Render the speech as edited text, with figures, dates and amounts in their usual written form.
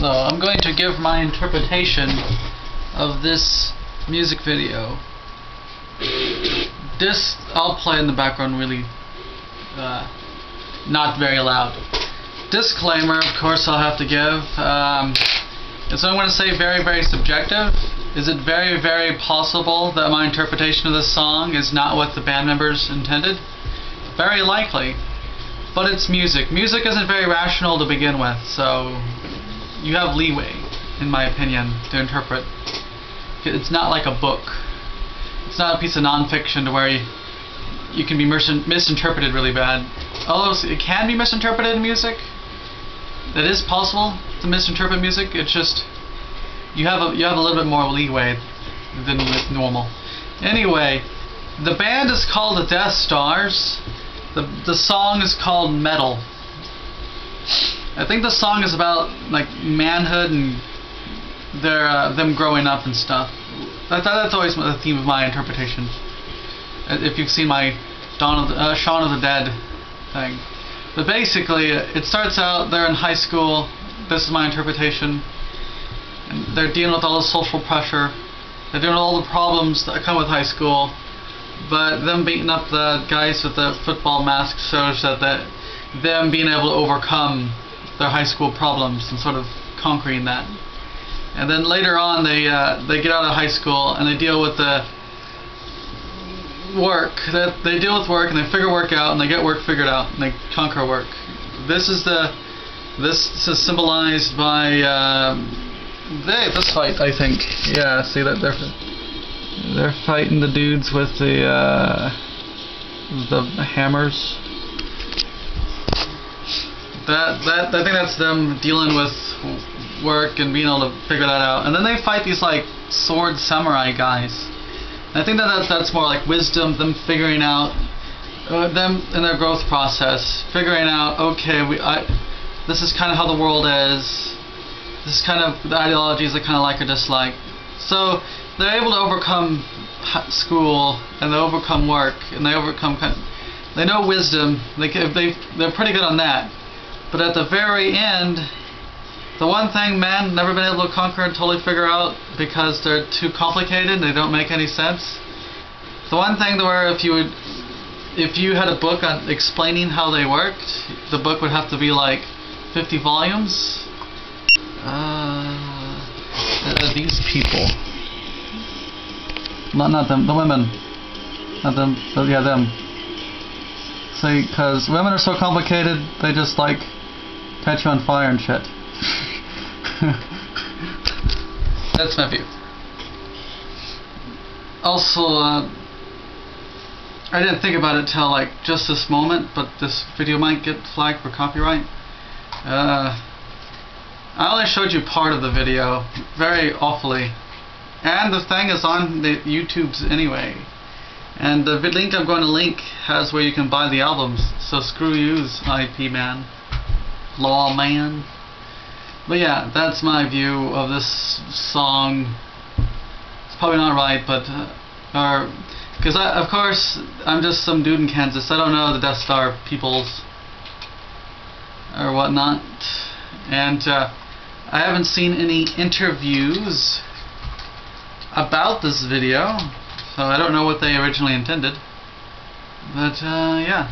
So I'm going to give my interpretation of this music video. This I'll play in the background really not very loud. Disclaimer, of course, I'll have to give. So I'm going to say very, very subjective. Is it very, very possible that my interpretation of this song is not what the band members intended? Very likely. But it's music. Music isn't very rational to begin with, so you have leeway, in my opinion, to interpret. It's not like a book. It's not a piece of non-fiction to where you can be misinterpreted really bad. Although it can be misinterpreted in music. It is possible to misinterpret music. It's just you have a little bit more leeway than with normal. Anyway, the band is called the Death Stars. The song is called Metal. I think the song is about like manhood and them growing up and stuff. That's always the theme of my interpretation. If you've seen my Shaun of the Dead thing. But basically, it starts out, they're in high school. This is my interpretation. And they're dealing with all the social pressure. They're doing all the problems that come with high school. But them beating up the guys with the football masks shows that them being able to overcome their high school problems and sort of conquering that. And then later on, they get out of high school and they deal with the work. They deal with work and they figure work out and they get work figured out and they conquer work. This is symbolized by this fight, I think. Yeah, see that they're fighting the dudes with the hammers. I think that's them dealing with work and being able to figure that out. And then they fight these like sword samurai guys. And I think that's more like wisdom, them figuring out them in their growth process, figuring out, okay, this is kind of how the world is. This is kind of the ideologies I kind of like or dislike. So they're able to overcome school and they overcome work and they overcome they know wisdom. They're pretty good on that. But at the very end, the one thing men never been able to conquer and totally figure out because they're too complicated, they don't make any sense. The one thing where if you had a book on explaining how they worked, the book would have to be like 50 volumes. These people. Not them, the women. Not them, but yeah, them. See, because women are so complicated, they just like catch you on fire and shit. That's my view. Also, I didn't think about it till like just this moment, but this video might get flagged for copyright. I only showed you part of the video, very awfully. And the thing is on the YouTube's anyway. And the link I'm going to link has where you can buy the albums. So screw yous, IP man. Law man. But yeah, that's my view of this song. It's probably not right, but because of course I'm just some dude in Kansas. I don't know the Death Star peoples or whatnot, and I haven't seen any interviews about this video, so I don't know what they originally intended. But yeah.